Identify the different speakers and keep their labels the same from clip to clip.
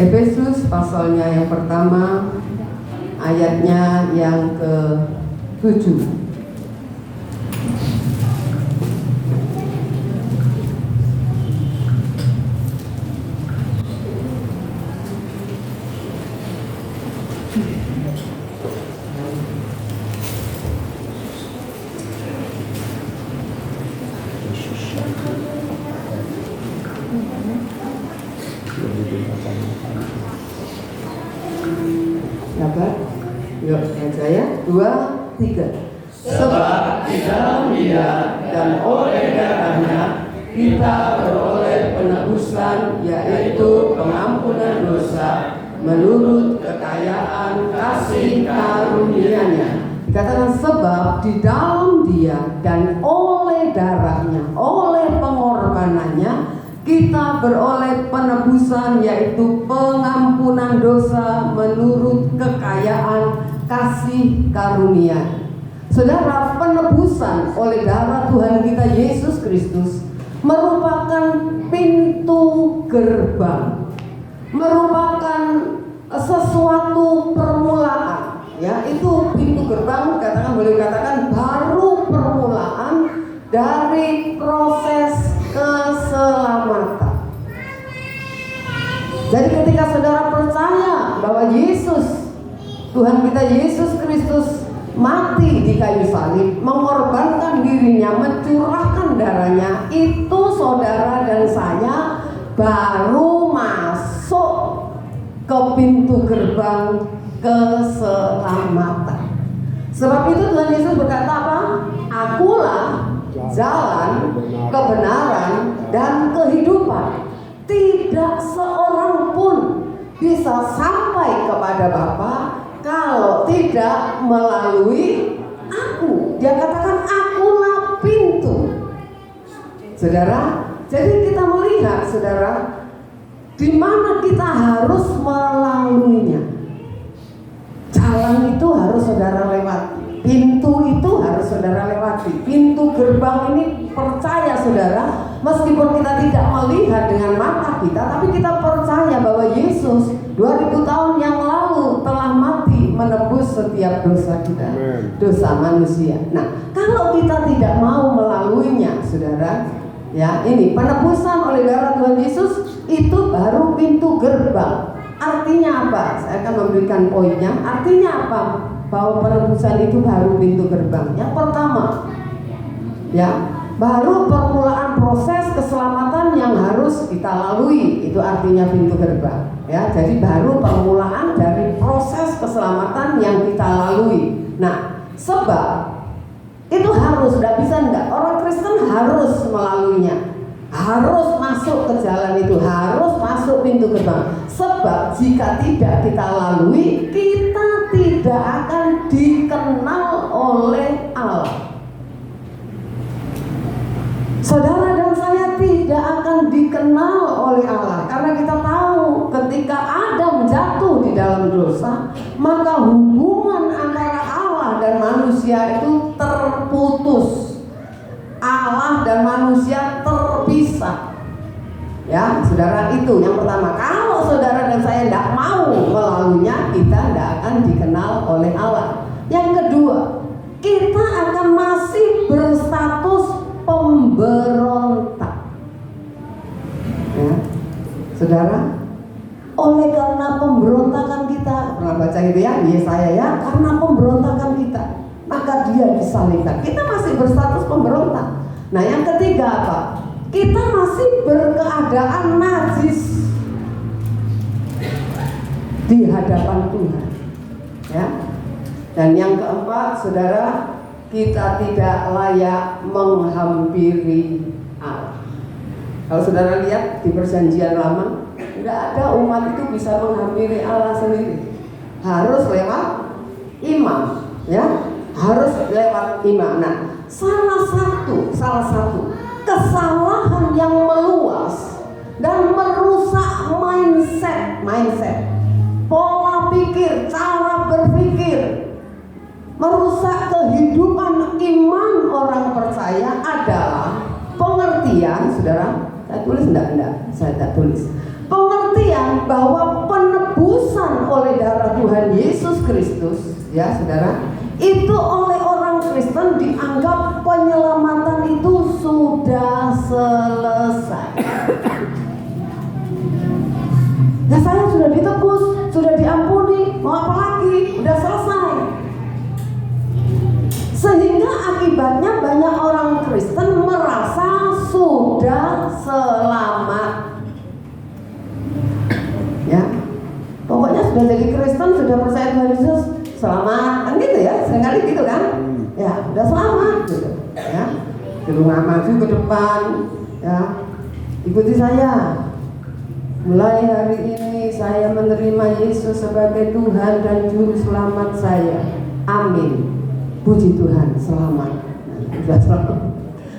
Speaker 1: Efesus pasalnya yang pertama, ayatnya yang ke-7. Dapat? Yuk, baca ya. 2, 3.
Speaker 2: Sebab di dalam Dia dan oleh darahnya kita beroleh penebusan, yaitu pengampunan dosa menurut kekayaan kasih karunia-Nya.
Speaker 1: Dikatakan sebab di dalam Dia dan oleh darahnya, oleh pengorbanannya, kita beroleh penebusan, yaitu pengampunan dosa menurut kekayaan kasih karunia. Saudara, penebusan oleh darah Tuhan kita Yesus Kristus merupakan pintu gerbang, merupakan sesuatu permulaan. Ya, itu pintu gerbang, boleh katakan baru permulaan dari proses keselamatan. Jadi ketika saudara percaya bahwa Yesus, Tuhan kita Yesus Kristus mati di kayu salib, mengorbankan dirinya, mencurahkan darahnya, itu saudara dan saya baru masuk ke pintu gerbang keselamatan. Sebab itu Tuhan Yesus berkata apa? Akulah jalan, kebenaran, dan kehidupan. Tidak seorang pun bisa sampai kepada Bapa kalau tidak melalui aku. Dia katakan akulah pintu. Saudara, jadi kita melihat saudara, di mana kita harus melaluinya. Jalan itu harus saudara lewati. Pintu itu harus saudara lewati. Pintu gerbang ini, percaya saudara, meskipun kita tidak melihat dengan mata kita, tapi kita percaya bahwa Yesus 2000 tahun yang lalu telah mati menebus setiap dosa kita, dosa manusia. Nah, kalau kita tidak mau melaluinya saudara, ya, ini penebusan oleh darah Tuhan Yesus itu baru pintu gerbang. Artinya apa? Saya akan memberikan poinnya. Artinya apa? Bahwa penebusan itu baru pintu gerbang. Yang pertama, ya, baru permulaan proses keselamatan yang harus kita lalui. Itu artinya pintu gerbang. Ya, jadi baru permulaan dari proses keselamatan yang kita lalui. Nah, sebab itu harus, tidak bisa enggak. Orang Kristen harus melaluinya. Harus masuk ke jalan itu, harus masuk pintu gerbang. Sebab jika tidak kita lalui, kita tidak akan dikenal oleh Allah. Saudara dan saya tidak akan dikenal oleh Allah, karena kita tahu ketika Adam jatuh di dalam dosa, maka hubungan antara Allah dan manusia itu terputus. Allah dan manusia terpisah. Ya, saudara, itu yang pertama. Kalau saudara dan saya tidak mau melaluinya, kita tidak akan dikenal oleh Allah. Yang kedua, kita akan masih berstatus pemberontak. Ya, saudara, oleh karena pemberontakan kita, pernah baca itu ya, Yesaya ya, karena pemberontakan kita, maka dia disalibkan. Kita masih berstatus pemberontak. Nah, yang ketiga apa? Kita masih berkeadaan najis di hadapan Tuhan. Ya. Dan yang keempat, saudara, kita tidak layak menghampiri Allah. Kalau saudara lihat di Perjanjian Lama, tidak ada umat itu bisa menghampiri Allah sendiri. Harus lewat imam, ya. Harus lewat imam. Nah, salah satu kesalahan yang meluas dan merusak mindset, pola pikir, cara berpikir, merusak kehidupan iman orang percaya adalah pengertian, saudara. Saya tulis enggak? Saya tak tulis. Pengertian bahwa penebusan oleh darah Tuhan Yesus Kristus, ya saudara, itu oleh orang Kristen dianggap penyelamatan itu sudah selesai. Ya saya sudah ditebus, sudah diampuni, mau apa lagi? Udah selesai. Sehingga akibatnya banyak orang Kristen merasa sudah selamat. Ya, pokoknya sudah jadi Kristen, sudah percaya Tuhan Yesus, selamat, kan gitu ya, seringkali gitu kan? Ya, udah selamat gitu. Ya, dulu nggak maju ke depan, ya, ikuti saya. Mulai hari ini saya menerima Yesus sebagai Tuhan dan Juru Selamat saya. Amin. Puji Tuhan, selamat. Sudah selamat,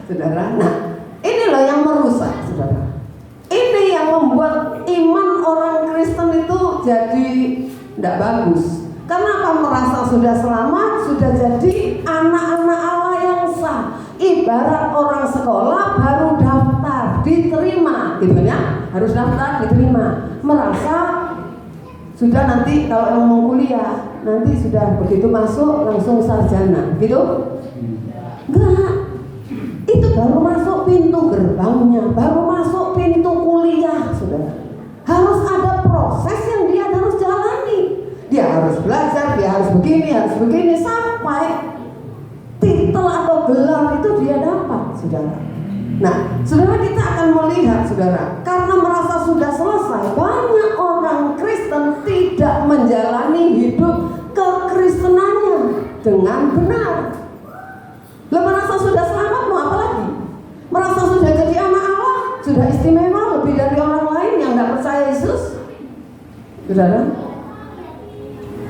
Speaker 1: saudara. Nah, ini loh yang merusak, saudara. Ini yang membuat iman orang Kristen itu jadi tidak bagus. Karena apa? Merasa sudah selamat, sudah jadi anak-anak Allah yang sah. Ibarat orang sekolah baru daftar, diterima, gitu ya. Harus daftar, diterima. Merasa sudah nanti kalau yang mau kuliah, nanti sudah begitu masuk langsung sarjana, gitu? Enggak. Itu baru masuk pintu gerbangnya, baru masuk pintu kuliah, saudara. Harus ada proses yang dia harus jalani. Dia harus belajar, dia harus begini, sampai titel atau gelar itu dia dapat, saudara. Nah, saudara, kita akan melihat, saudara, karena merasa sudah selesai, banyak orang Kristen tidak menjalani hidup kekristenannya dengan benar. Lah, merasa sudah selamat mau apa lagi? Merasa sudah jadi anak Allah, sudah istimewa lebih dari orang lain yang tidak percaya Yesus, saudara.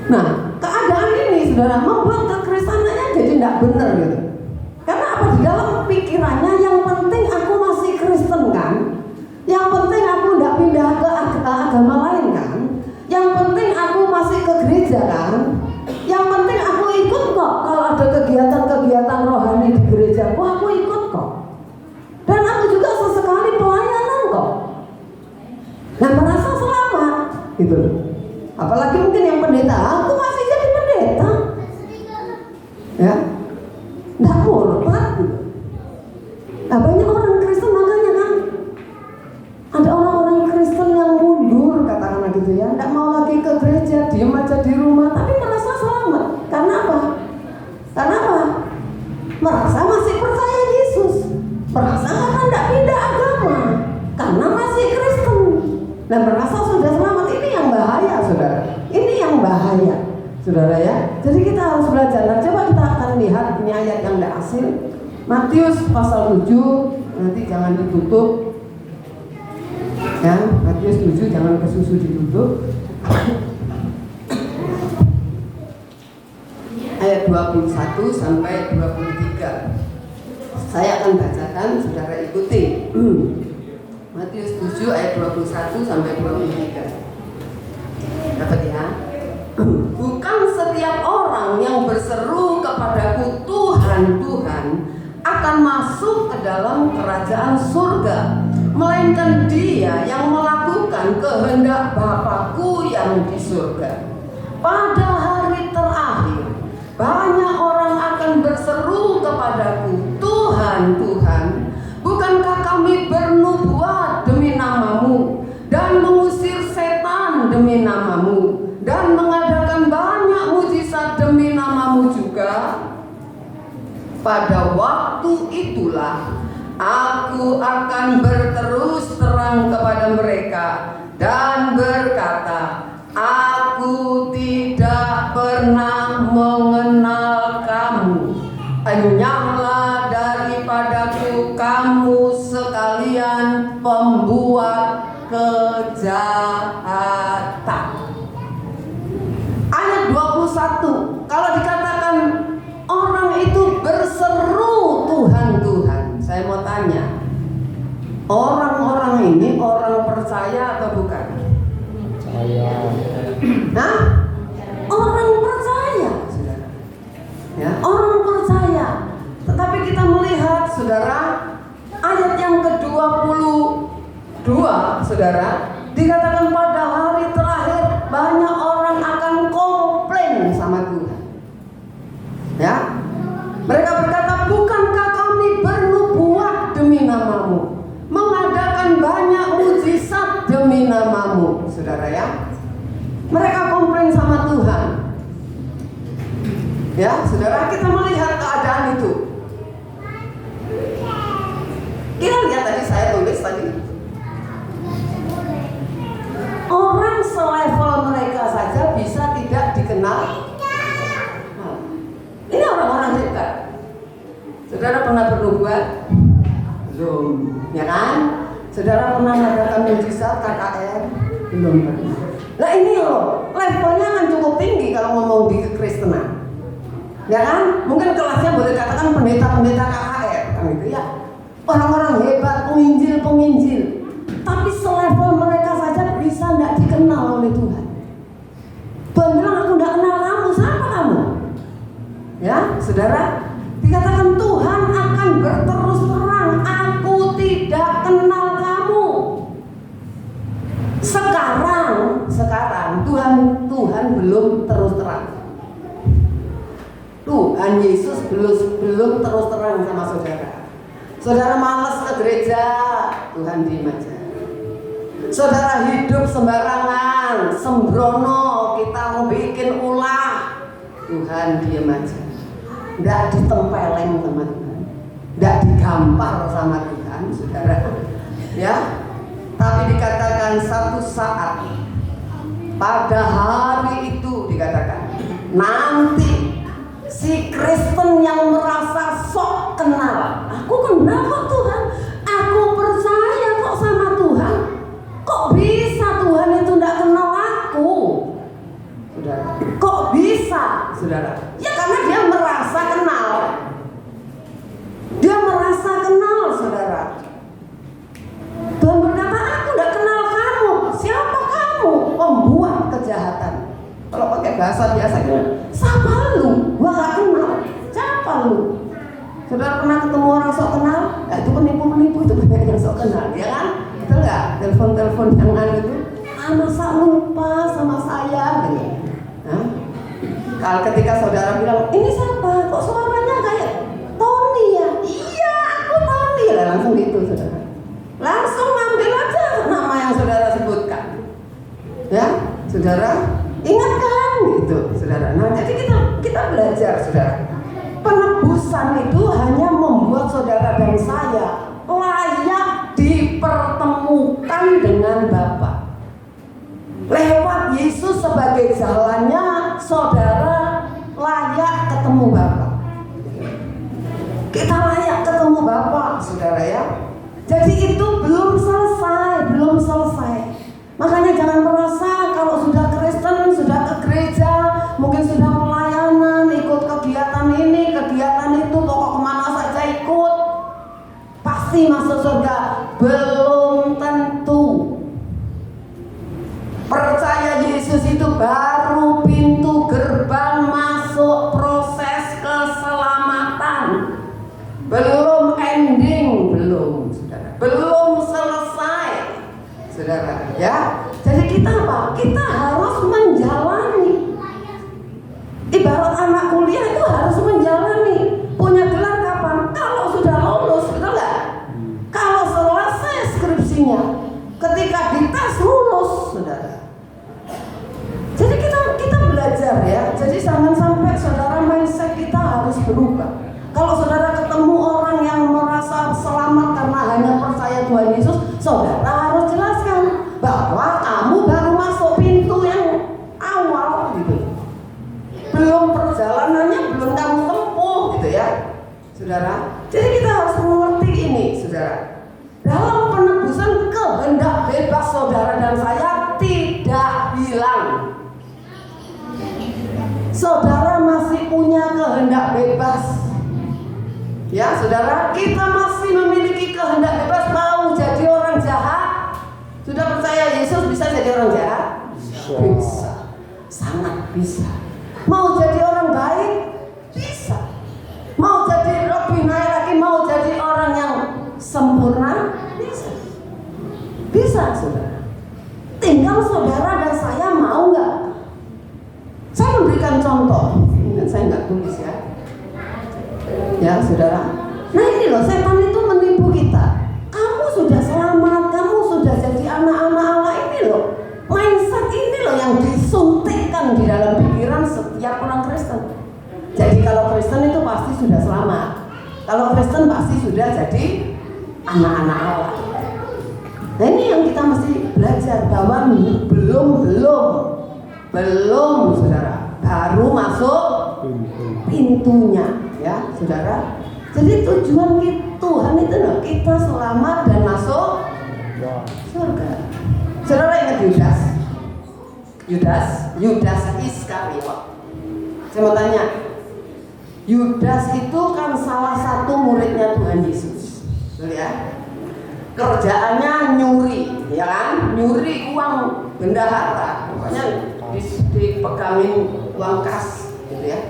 Speaker 1: Nah, keadaan ini, saudara, membuat kekristenannya jadi tidak benar gitu. Karena apa? Di dalam pikirannya yang penting aku masih Kristen kan, yang penting aku tidak pindah ke agama lain kan, yang penting aku masih ke gereja kan, yang penting aku ikut kok kalau ada kegiatan-kegiatan rohani di gerejaku, aku ikut kok, dan aku juga sesekali pelayanan kok. Nah, merasa selamat gitu. Apalagi mungkin yang pendeta, aku masih jadi pendeta, ya, nggak murtad gitu. Nah, banyak orang Kristen makanya kan ada orang-orang Kristen yang mundur, katakanlah gitu ya, nggak mau lagi ke gereja, diam aja di rumah, tapi merasa selamat. Karena apa? Karena apa? Merasa masih percaya Yesus, merasa karena nggak pindah agama, karena masih Kristen, dan merasa sudah selamat. Ini yang bahaya, saudara. Ini yang bahaya, saudara ya. Jadi kita harus belajar. Nah, coba kita akan lihat ini ayat yang tidak asing. Matius pasal 7, nanti jangan ditutup. Ya, Matius 7 jangan kesusu ditutup. Ayat 21 sampai 23. Saya akan bacakan, saudara ikuti. Matius 7 ayat 21 sampai 23. Dapat ya? Bukan setiap orang yang berseru kepadaku Tuhan, Tuhan akan masuk ke dalam kerajaan surga, melainkan dia yang melakukan kehendak Bapa-Ku yang di surga. Pada hari terakhir, banyak orang akan berseru kepadaku, Tuhan, Tuhan, bukankah kami bernubuat demi namamu dan mengusir setan demi namamu dan mengadakan banyak mujizat demi namamu juga? Pada waktu itulah aku akan berterus terang kepada mereka dan berkata, aku tidak pernah mengenal kamu. Enyahlah daripadaku kamu sekalian pembuat kejahatan. Ayat 21, kalau dikatakan orang itu berseru Tuhan, Tuhan, saya mau tanya, orang-orang ini orang percaya atau bukan?
Speaker 2: Percaya.
Speaker 1: Nah, orang percaya, saudara. Ya, orang percaya. Tetapi kita melihat, saudara, ayat yang ke-22, saudara, dikatakan pada hari terakhir banyak orang namamu, saudara ya. Mereka komplain sama Tuhan. Ya, saudara, kita melihat keadaan itu. Kita lihat tadi saya tulis tadi. Orang selevel mereka saja bisa tidak dikenal. Nah, ini orang-orang hebat. Saudara pernah bernubuat? Belum, ya kan? Saudara pernah mengadakan mujizat KKR? Belum. Nah ini loh, levelnya kan cukup tinggi kalau ngomong di kekristenan. Ya kan? Mungkin kelasnya boleh katakan pendeta-pendeta KKR kan gitu ya. Orang-orang hebat, penginjil. Tapi selevel mereka saja bisa tidak dikenal oleh Tuhan. Tuhan bilang, aku tidak kenal kamu, siapa kamu? Ya, saudara, dikatakan Tuhan akan berterus terang, aku tidak kenal kamu. Sekarang Tuhan belum terus terang. Tuhan Yesus belum terus terang sama saudara. Saudara malas ke gereja, Tuhan diem aja. Saudara hidup sembarangan, sembrono, kita mau bikin ulah, Tuhan diem aja. Nggak ditempeleng sama Tuhan, nggak digampar sama Tuhan, saudara. Ya, tapi dikatakan satu saat, pada hari itu dikatakan, nanti si Kristen yang merasa sok kenal, aku kenal kok Tuhan, aku percaya kok sama Tuhan, kok bisa Tuhan itu tidak kenal aku, saudara? Kok bisa, saudara? Ya karena dia merasa kenal, saudara. Tuhan berkata, aku tidak kenal kamu, siapa kamu? Pembuat kejahatan. Kalau pakai bahasa biasa gitu, siapa lu? Gua gak kenal. Siapa lu? Saudara pernah ketemu orang sok kenal? Nah, itu penipu itu banyak yang sok kenal, ya kan? Betul nggak? Telepon yang itu, masa lupa sama saya, gitu. Nah, kalau ketika saudara bilang, ini siapa? Kok suaranya kayak Tony ya? Iya, aku Tony lah, langsung gitu, saudara. Langsung ambil aja nama yang saudara sebutkan, ya, saudara. Ingat kan gitu, saudara. Nah, jadi kita belajar, saudara. Penebusan itu hanya membuat saudara dan saya layak dipertemukan dengan Bapa. Lewat Yesus sebagai jalannya, saudara layak ketemu Bapa. Kita layak ketemu Bapa, saudara ya. Jadi itu belum selesai. Makanya jangan merasa kalau sudah Kristen, sudah ke gereja, mungkin sudah pelayanan, ikut kegiatan ini, kegiatan itu, pokok kemana saja ikut, pasti masuk surga. Belum tentu. Percaya Yesus itu baru pintu gerbang masuk proses keselamatan. Belum ending, belum selesai, saudara ya. Jadi kita apa? Kita harus menjalani. Ibarat anak kuliah itu harus menjalani. Punya gelar kapan? Kalau sudah lulus, betul nggak? Kalau selesai skripsinya, ketika dites lulus, saudara. Jadi kita belajar ya. Jadi jangan sampai saudara mindset kita harus berubah. Kalau saudara ketemu orang yang merasa selamat karena hanya percaya Tuhan Yesus, saudara harus jelaskan bahwa kamu baru masuk pintu yang awal gitu. Belum perjalanannya, belum kamu tempuh gitu ya, saudara. Jadi kita harus mengerti ini, saudara. Dalam penebusan, kehendak bebas saudara dan saya tidak hilang. Saudara masih punya kehendak bebas. Ya, saudara, kita masih memiliki kehendak bebas. Mau jadi orang jahat, sudah percaya Yesus bisa jadi orang jahat? Bisa, sangat bisa. Mau jadi orang baik? Bisa. Mau jadi lebih naik lagi, mau jadi orang yang sempurna? Bisa, saudara. Tinggal saudara dan saya mau nggak? Saya memberikan contoh, saya nggak tulis ya. Ya, saudara. Nah ini loh, setan itu menipu kita. Kamu sudah selamat, kamu sudah jadi anak-anak Allah, ini loh yang di dalam pikiran setiap orang Kristen. Jadi kalau Kristen itu pasti sudah selamat. Kalau Kristen pasti sudah jadi anak-anak Allah. Nah ini yang kita mesti belajar bahwa belum saudara, baru masuk pintunya ya saudara. Jadi tujuan Tuhan itu loh, kita selamat dan masuk surga. Saudara ingat Yudas Iskariot. Saya mau tanya, Yudas itu kan salah satu muridnya Tuhan Yesus, betul ya? Kerjaannya nyuri, ya kan? Nyuri uang bendahara, pokoknya dipegangin uang kas, gitu ya,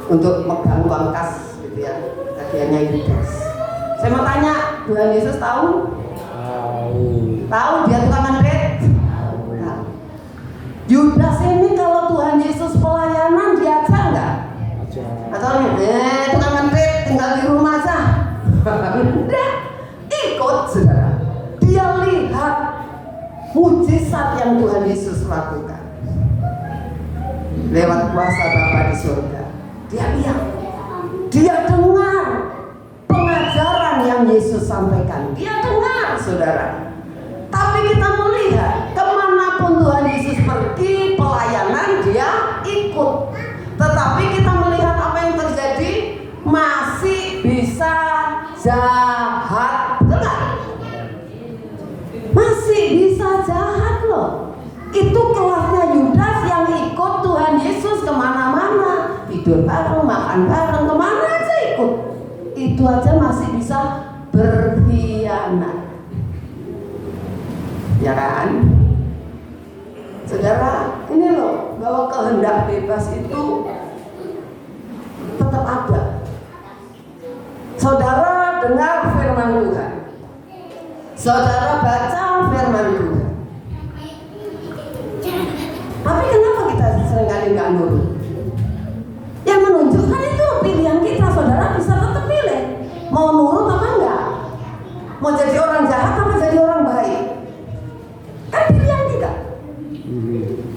Speaker 1: untuk megang uang kas, gitu ya. Bagiannya Yudas. Saya mau tanya, Tuhan Yesus tahu? Tahu dia tukang ngerit? Tahu. Yudas ini kalau Tuhan Yesus pelayanan diajak nggak? Atau tukang ngerit tinggal di rumah aja? Enggak, ikut saudara. Dia lihat mujizat yang Tuhan Yesus lakukan lewat kuasa Bapa di surga. Dia lihat, dia dengar pengajaran yang Yesus sampaikan. Dia dengar saudara. Tapi kita melihat kemanapun Tuhan Yesus pergi pelayanan dia ikut. Tetapi kita melihat apa yang terjadi, masih bisa jahat, betul gak? Masih bisa jahat loh. Itu kelasnya Yudas yang ikut Tuhan Yesus kemana-mana, tidur bareng, makan bareng, kemana aja ikut. Itu aja masih bisa berkhianat, ya kan? Saudara, ini loh bahwa kehendak bebas itu tetap ada. Saudara dengar firman Tuhan, saudara baca firman Tuhan. Tapi kenapa kita seringkali nggak nurut? Yang menunjukkan itu pilihan kita. Saudara bisa tetap pilih mau nurut apa enggak, mau jadi orang jahat apa jadi orang baik. Kan pilihan kita.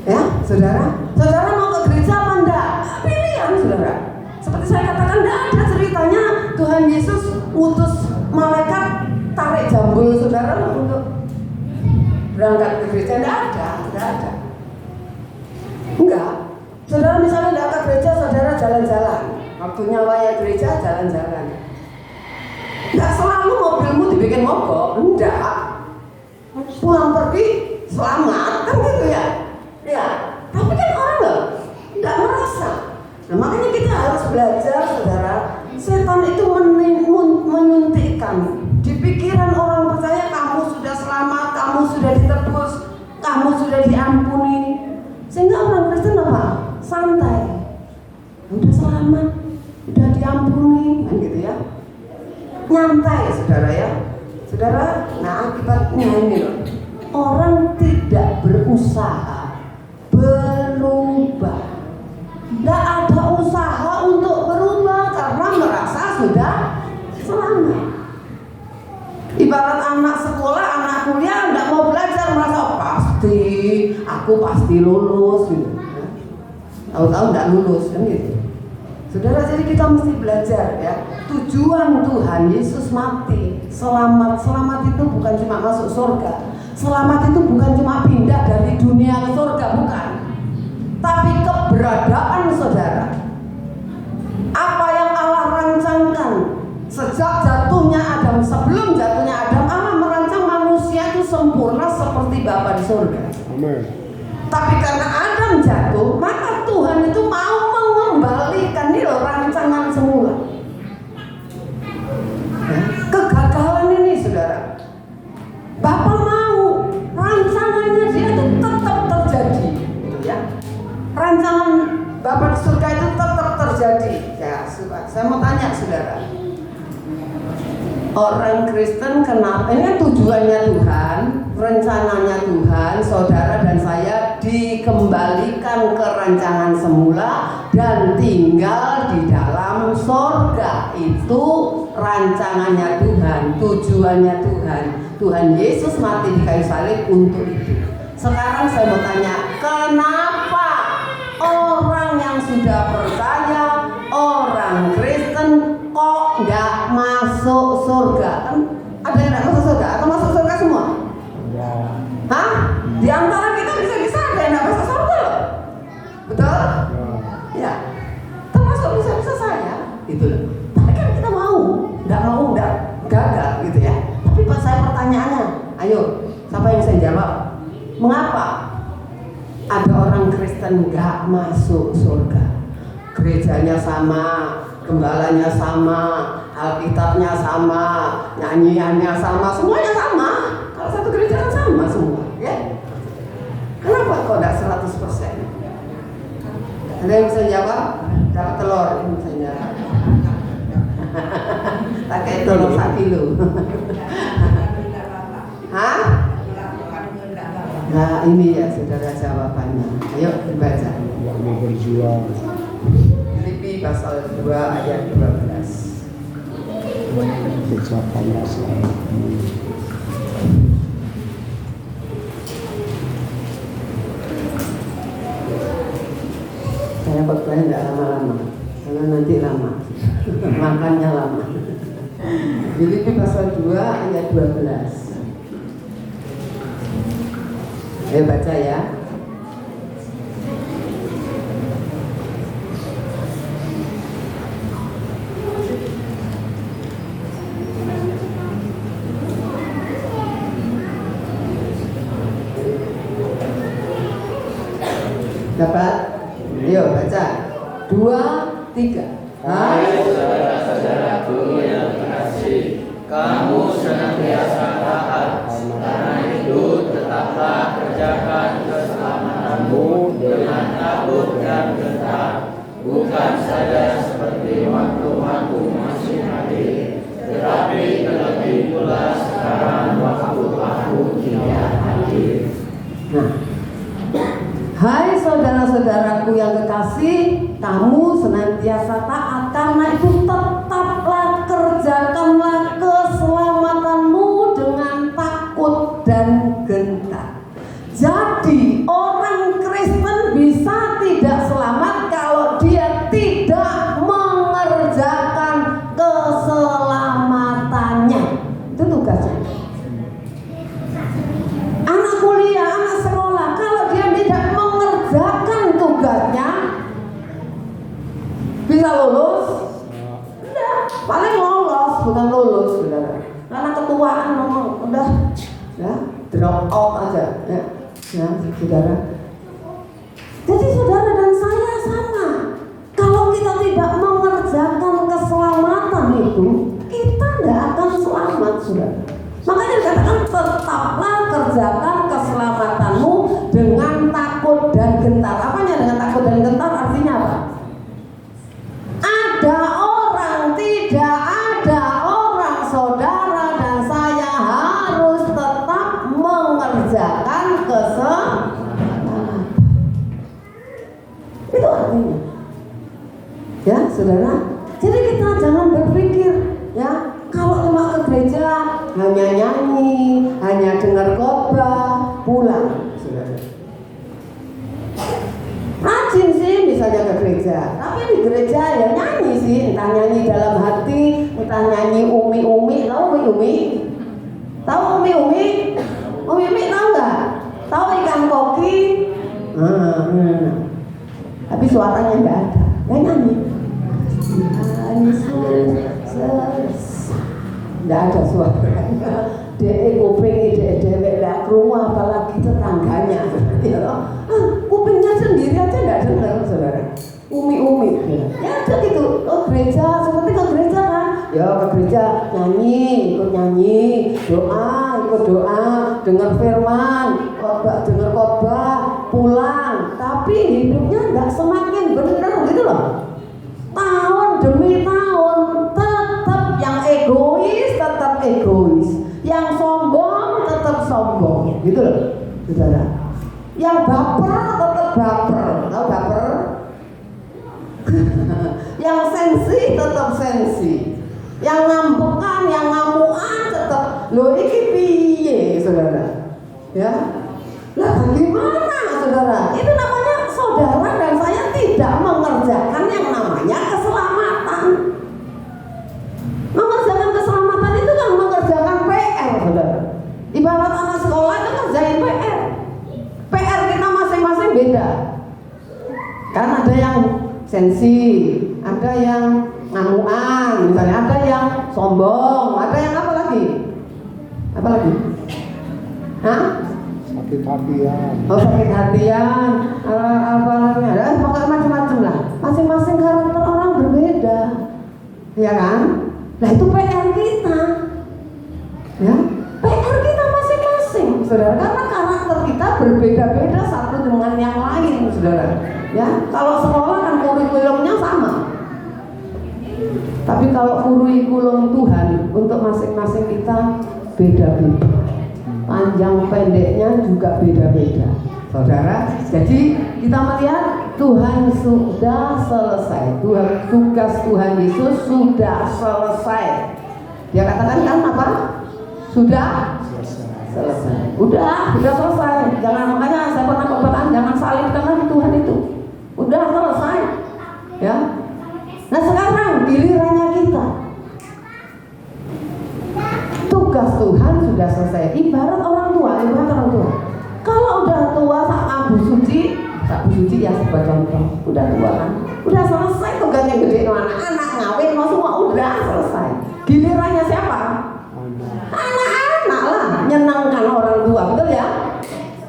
Speaker 1: Ya, saudara. Saudara mau ke gereja apa enggak? Pilihan saudara. Seperti saya katakan, enggak ada ceritanya Tuhan Yesus utus malaikat tarik jambul saudara untuk berangkat ke gereja. Enggak ada. Enggak. Saudara misalnya enggak ke gereja, saudara jalan-jalan. Waktunya waya gereja, jalan-jalan. Enggak selalu mobilmu dibikin mogok, enggak. Pulang pergi selamat, kan gitu ya. Ya, tapi kan orang enggak merasa. Nah makanya kita harus belajar saudara. Setan itu menyuntikkan di pikiran orang percaya kamu sudah selamat, kamu sudah ditebus, kamu sudah diampuni. Sehingga orang Kristen apa? Santai. Udah selamat, udah diampuni, kan gitu ya. Nyantai saudara ya. Saudara, nah akibatnya ini loh. Orang tidak berusaha berubah. Tidak ada usaha untuk berubah karena merasa sudah selamat. Ibarat anak sekolah, anak kuliah tidak mau belajar, merasa aku pasti lulus gitu. Tahu-tahu tidak lulus kan gitu. Saudara, jadi kita mesti belajar ya. Tujuan Tuhan Yesus mati, selamat itu bukan cuma masuk surga. Selamat itu bukan cuma pindah dari dunia ke surga, bukan. Tapi keberadaan saudara. Apa yang Allah rancangkan sejak jatuhnya Adam, sebelum jatuhnya Adam, Allah merancang manusia itu sempurna seperti Bapa di surga.
Speaker 3: Amen.
Speaker 1: Tapi karena Adam jatuh, maka Tuhan itu mau mengembalikan nih loh rancangan semula. Kegagalan ini saudara, Bapa mau rancangannya dia itu tetap terjadi, gitu ya. Rancangan Bapa di surga itu tetap terjadi. Ya, saya mau tanya saudara, orang Kristen kenapa? Ini tujuannya Tuhan, rencananya Tuhan, saudara dan saya dikembalikan ke rancangan semula dan tinggal di dalam surga. Itu rancangannya Tuhan, tujuannya Tuhan. Tuhan Yesus mati di kayu salib untuk itu. Sekarang saya mau tanya, kenapa masuk surga. Kan ada yang tidak masuk surga atau masuk surga semua?
Speaker 3: Ya.
Speaker 1: Hah? Di antara kita bisa-bisa ada yang tidak masuk surga loh. Betul? Ya. Termasuk bisa-bisa saya. Gitu loh. Tapi kan kita mau enggak gagal gitu ya. Tapi pas saya pertanyaannya, ayo, siapa yang bisa jawab? Mengapa ada orang Kristen nggak masuk surga? Gerejanya sama, gembalanya sama, Alkitabnya sama, nyanyiannya sama, semuanya sama. Kalau satu gereja kan sama semua, ya. Kenapa kok enggak 100%? Ada yang bisa jawab? Dapat telur misalnya. Pakai telur 1 kilo. Hah? Nah ini ya saudara jawabannya. Ayo dibaca.
Speaker 3: Yang mau berjuang.
Speaker 1: Filipi pasal 2 ayat 12.
Speaker 3: Berjuanglah selalu.
Speaker 1: Saya khotbahnya tidak lama-lama, karena nanti lama, makannya lama. Filipi pasal 2 ayat 12. Ayo baca ya. Dapat? Ayo baca. 2, 3.
Speaker 2: Hai saudara-saudaraku yang terkasih, kamu senantiasa taat. Karena itu tetaplah kerjakan keselamatanmu dengan takut dan gentar, bukan saja seperti waktu-waktu masih hadir, tetapi terlebih pula sekarang waktu aku tidak hadir.
Speaker 1: Nah, hai saudara-saudaraku yang kekasih, kamu senantiasa taat. Karena itu tetaplah kerjakanlah keselamatanmu dengan takut dan gentar. Jadi orang Kristen bisa tidak selamat kalau dia tidak mengerjakan keselamatannya. Itu tugasnya. Anak kuliah, anak sekolah, kalau dia tidak mengerjakan tugasnya, bisa lulus? Enggak, paling lolos, bukan lulus, saudara. Karena ketuaan ngomong, udah, ya, drop out aja, ya, saudara. Jadi saudara dan saya sama. Kalau kita tidak mengerjakan keselamatan itu, kita tidak akan selamat, saudara. Makanya dikatakan tetaplah kerjakan keselamatanmu dengan takut dan gentar. Apanya dengan takut dan gentar? Artinya apa? Ada orang, tidak ada orang, saudara dan saya harus tetap mengerjakan keselamatan. Itu artinya, ya saudara. Jadi kita jangan berpikir, ya, kalau cuma ke gereja hanya nyanyi, hanya dengar khotbah, pulang, saudara. Rajin sih misalnya ke gereja, tapi di gereja ya nyanyi sih, entah nyanyi dalam hati, entah nyanyi umi-umi. Tahu umi-umi? Tahu umi-umi? Umi-umi tahu nggak? Tahu ikan koki? Tapi suaranya nggak ada, nggak nyanyi. Nggak ada suaranya. Dia kuping dewek lah rumah, apalagi tetangganya. Kupingnya sendiri aja nggak dengar, saudara. Umi-umi. Ya udah gitu. Oh gereja, seperti ke gereja kan? Ya ke gereja nyanyi, ikut nyanyi, doa, ikut doa, dengar firman, khotbah, dengar khotbah, pulang. Tapi hidupnya nggak semakin benar gitu loh. Tahun demi tahun tetap yang egois, tetap egois. Yang sombong tetap sombong, gitu loh, saudara. Yang baper tetap baper, tahu baper? Yang sensi tetap sensi. Yang ngambekan, yang ngamuan tetap. Loh ini piye, saudara? Ya, lah bagaimana, saudara? Itu namanya saudara dan saya tidak mengerjakan yang namanya keselamatan. Mengerjakan keselamatan beda. Kan ada yang sensi, ada yang ngamuan, misalnya ada yang sombong, ada yang apa lagi? Apa lagi? Hah?
Speaker 3: Sakit hatian.
Speaker 1: Oh, sakit hatian, apa lagi? Ada pokoknya macam-macam lah. Masing-masing karakter orang berbeda, ya kan? Nah itu PR kita, ya. PR kita masing-masing, saudara. Karena karakter kita berbeda-beda satu dengan yang lain, saudara. Ya, kalau sekolah kan kurikulumnya sama. Tapi kalau kurikulum Tuhan untuk masing-masing kita beda-beda. Panjang pendeknya juga beda-beda, saudara. Jadi kita melihat Tuhan sudah selesai. Tugas Tuhan Yesus sudah selesai. Dia katakan kan apa? Sudah selesai. Udah selesai. Jangan, makanya saya pernah katakan jangan salibkan lagi Tuhan itu. Udah selesai. Ya. Nah sekarang gilirannya kita. Tugas Tuhan sudah selesai. Ibarat orang tua. Kalau udah tua sabu suci ya sebagai contoh. Udah tua kan. Udah selesai tugasnya gede anak ngawin mau semua udah selesai. Gilirannya siapa? Anak-anak lah, nyenangkan orang tua, betul ya?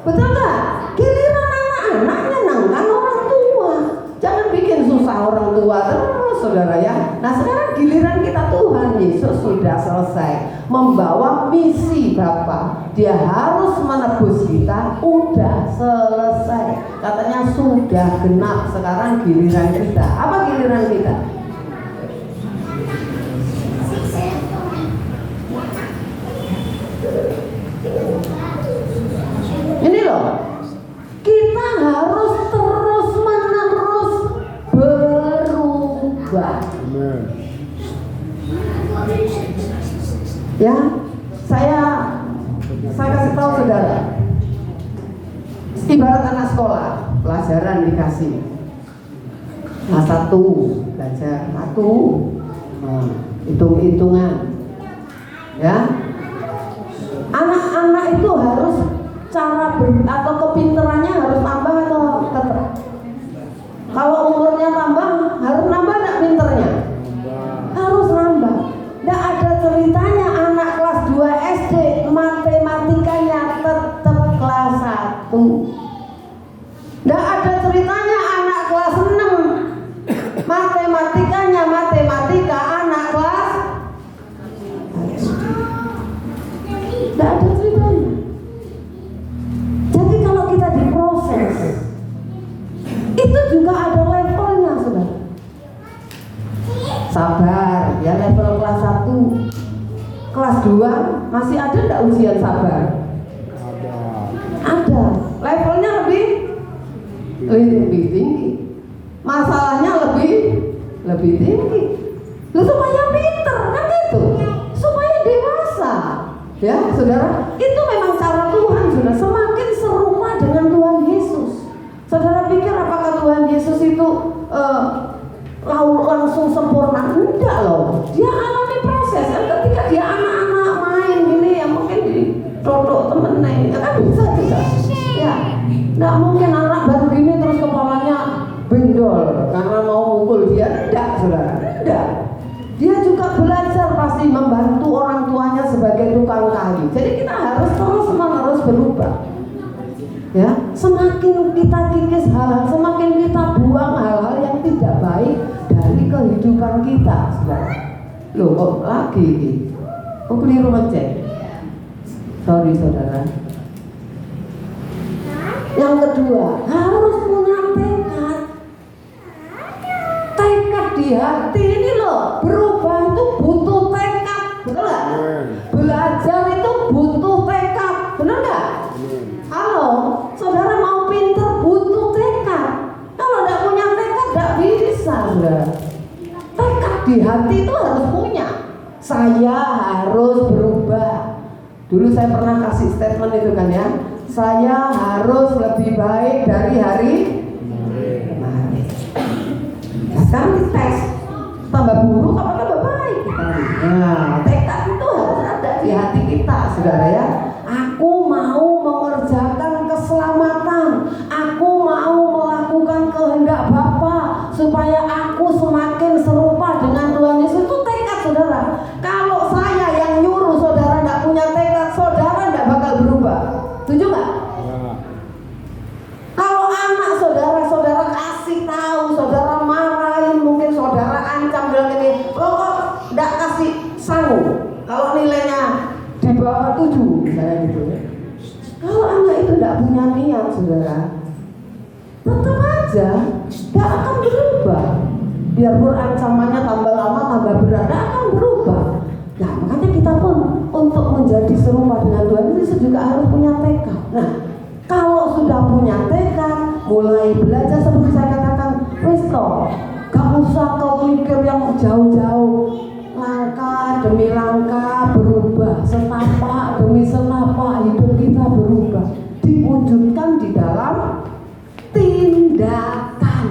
Speaker 1: Betul nggak? Giliran anak-anak nyenangkan orang tua. Jangan bikin susah orang tua terus, saudara ya. Nah sekarang giliran kita, Tuhan Yesus sudah selesai membawa misi Bapa. Dia harus menebus kita, udah selesai. Katanya sudah genap. Sekarang giliran kita. Apa giliran kita? Ini loh, kita harus terus-menerus berubah.
Speaker 3: Amen.
Speaker 1: Ya, saya kasih tahu saudara. Ibarat anak sekolah, pelajaran dikasih. Nah, satu belajar, satu hitung-hitungan. Ya, anak-anak itu harus atau kepinterannya harus tambah atau tetap? Kalau umurnya tambah, harus nambah enggak pinternya? Harus nambah. Nggak ada ceritanya anak kelas 2 SD matematikanya tetap kelas 1. Nggak ada ceritanya anak kelas 6 matematika anak kelas. Nggak ada ceritanya. Jadi kalau kita diproses, itu juga ada levelnya, saudara. Sabar, ya level kelas 1. Kelas 2 masih ada enggak ujian sabar? Ada. Levelnya lebih tinggi. Masalahnya lebih tinggi. Lu supaya pinter kan gitu. Supaya dewasa. Ya, saudara, itu memang cara Tuhan, saudara. Semakin serupa dengan Tuhan Yesus. Saudara pikir apakah Tuhan Yesus itu langsung sempurna? Enggak loh. Dia alami proses. Ketika dia anak-anak main gini ya mungkin ditodok temennya, ya kan bisa juga. Ya, nggak mungkin anak baru gini terus kepalanya bendol karena mau mukul dia. Enggak, saudara. Enggak. Dia juga belajar pasti membantu orang tuanya sebagai tukang kayu. Jadi kita harus terus-menerus berubah. Ya, semakin kita kikis hal-hal, semakin kita buang hal-hal yang tidak baik dari kehidupan kita, saudara. Loh, kok lagi ini? Kok keliru ngecek? Sorry, saudara. Yang kedua, harus punya tekad. Tekad di hati ini loh, berubah itu butuh tekad, betul nggak? Belajar itu butuh tekad, benar nggak? Halo, saudara mau pinter butuh tekad. Kalau tidak punya tekad tidak bisa, saudara. Tekad di hati itu harus punya. Saya harus berubah. Dulu saya pernah kasih statement itu kan ya. Saya harus lebih baik dari hari kemarin. Nah, sekarang dites, tambah buruk apa tambah baik? Nah, tekad itu harus ada di hati kita, saudara ya. Aku mau mengerjakan keselamatan. Aku mau saudara, tetap aja gak akan berubah. Biarpun ancamannya tambah lama tambah berat, gak akan berubah. Nah makanya kita pun untuk menjadi serupa dengan Tuhan itu juga harus punya tekad. Nah kalau sudah punya tekad, mulai belajar seperti saya katakan, wis toh, gak usah kau mikir yang jauh-jauh. Langkah demi langkah berubah, setapak demi setapak hidup kita berubah, diwujudkan di dalam tindakan.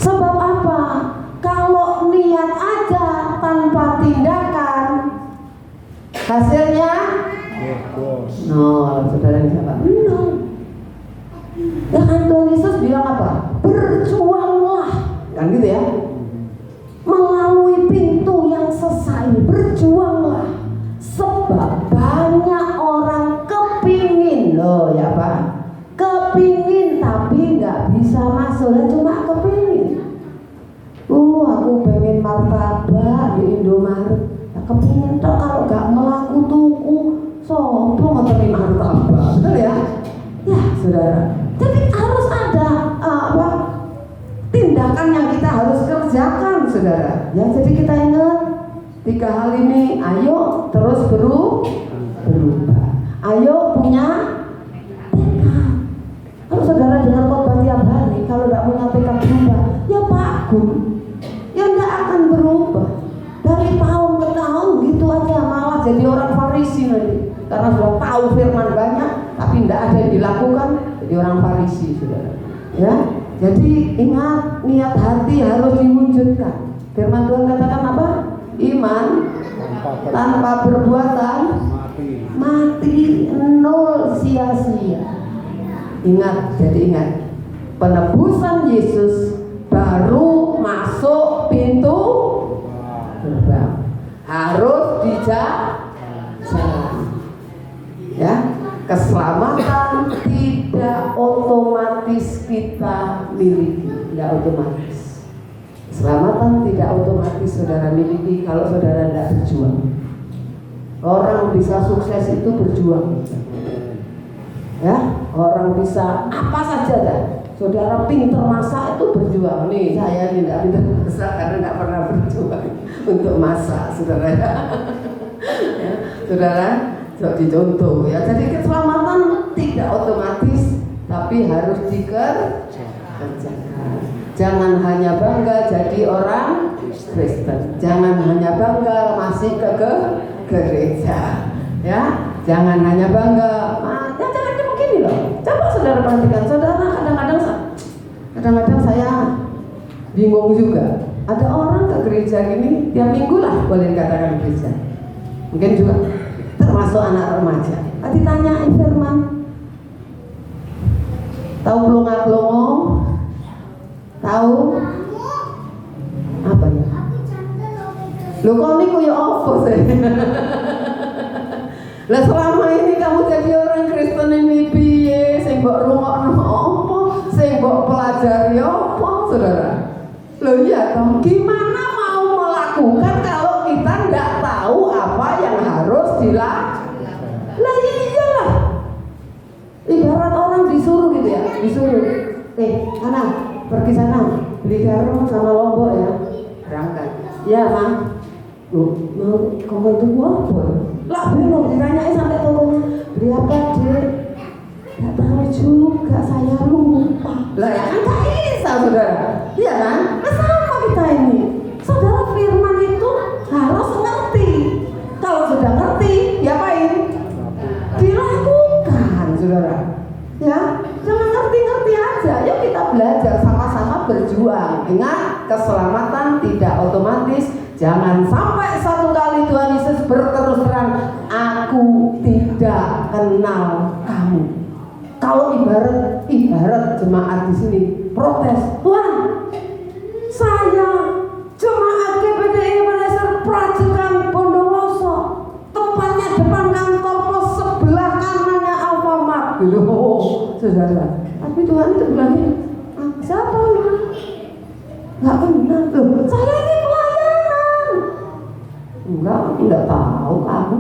Speaker 1: Sebab apa? Kalau niat aja tanpa tindakan, hasilnya nol. Saudara siapa? Nol. Ya kan Tuhan Yesus bilang apa? Berjuanglah, kan gitu ya. Melalui pintu yang sesak ini, berjuanglah. Sebab banyak orang kepingin, loh ya Pak, kepingin tapi nggak bisa masuk, dan cuma kepingin. Aku pengen martabak di Indomaret, ya kepingin toh, kalau nggak melaku tuku, sopo ngeteri martabak, betul ya? Ya saudara, jadi harus ada tindakan yang kita harus kerjakan, saudara. Ya, jadi kita ingat 3 hal ini. Ayo terus berubah. Ayo punya tekad. Kalau saudara dengar khotbah tiap hari, kalau tidak punya tekad berubah, ya bagus. Ya tidak akan berubah. Dari tahun ke tahun gitu aja, malah jadi orang Farisi nanti. Karena sudah tahu firman banyak, tapi tidak ada yang dilakukan, jadi orang Farisi, saudara. Ya. Jadi ingat, niat hati harus diwujudkan. Firman Tuhan katakan apa? Iman tanpa perbuatan mati, nol, sia-sia. Ingat, jadi ingat, penebusan Yesus baru masuk pintu gerbang, harus dijalan. Ya, keselamatan tidak otomatis kita miliki, tidak otomatis. Keselamatan tidak otomatis saudara miliki kalau saudara tidak berjuang. Orang bisa sukses itu berjuang. Ya, orang bisa apa saja dah. Saudara pinter masak itu berjuang. Nih saya tidak pinter masak karena tidak pernah berjuang untuk masak, saudara. Ya, saudara. Jadi contoh ya, jadi keselamatan tidak otomatis tapi harus dikerjakan. Jangan hanya bangga jadi orang Kristen, jangan hanya bangga masih ke gereja, ya. Jangan hanya bangga, ya jangan begini loh. Coba saudara perhatikan, saudara kadang-kadang saya bingung juga. Ada orang ke gereja gini tiap minggu lah, boleh dikatakan gereja, mungkin juga termasuk anak remaja. Tadi tanyain firman, tahu pelongo-pelongo? Tahu apa ya? Lho kok niku ya apa sih? Lah selama ini kamu jadi orang Kristen ini piye? Sing mbok rungokno apa? Sing mbok pelajari apa, saudara? Loh iya toh, gimana mau melakukan kalau kita nggak tahu apa yang harus dilakukan? Lah iyalah. Ibarat orang disuruh gitu ya, disuruh, anak pergi sana beli garam sama lombok ya, berangkat. Ya Mak, mau kamu itu apa? Lah belum ditanyain sampai tokonya, beli apa Dek? Gak tahu juga, saya lupa. Lah ya kan gak bisa saudara, iya kan? Nah sama kita ini, saudara firman itu harus ngerti. Kalau sudah ngerti, diapain? Dilakukan, saudara. Ya, jangan ngerti-ngerti aja. Yuk kita belajar sama-sama berjuang. Ingat, keselamatan tidak otomatis. Jangan sampai satu kali Tuhan Yesus berterus terang, aku tidak kenal kamu. Kalau ibarat jemaat di sini protes, Tuhan, saya jemaat GPDI Manajer Prajukan Bondowoso, tempatnya depan kantor pos, sebelah kanannya Alfamart, gitu. Saudara, tapi Tuhan itu bilangnya, siapa lu? Nggak kenal tuh. Saya ini pelayanan. Enggak tahu kamu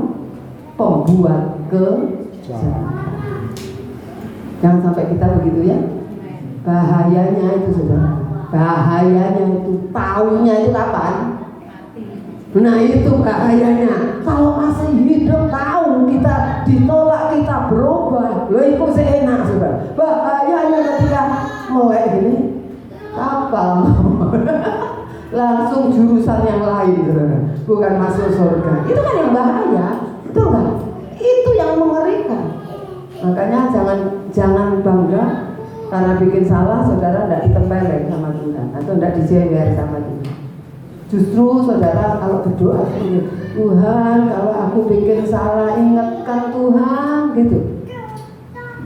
Speaker 1: pembuat kejahatan. Jangan sampai kita begitu ya. Bahayanya itu saudara, bahayanya itu taunya itu kapan? Nah itu bahayanya. Kalau masih hidup tahu kita ditolak, kita berubah, loh itu seenak saudara. Bahayanya ketika melek gini kapal langsung jurusan yang lain saudara, bukan masuk surga. Itu kan yang bahaya, itu kan? Itu yang mengerikan. Makanya jangan bangga karena bikin salah saudara tidak ditempeleng sama Tuhan atau tidak dijewer sama Tuhan. Justru saudara kalau berdoa Tuhan, kalau aku bikin salah ingatkan Tuhan gitu.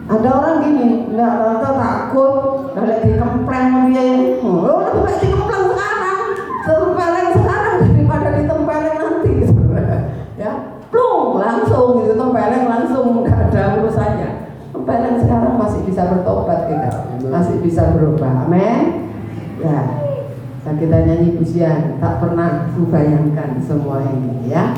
Speaker 1: Ada orang gini, enggak tahu takut, kalau dikempleng dia, lebih baik dikempleng sekarang, tempeleng sekarang daripada ditempeleng nanti, ya, plung langsung gitu, tempeleng langsung nggak ada urusannya. Tempeleng sekarang masih bisa bertobat kita, masih bisa berubah, amin. Ya, kita nyanyi pujian, tak pernah kubayangkan semua ini, ya.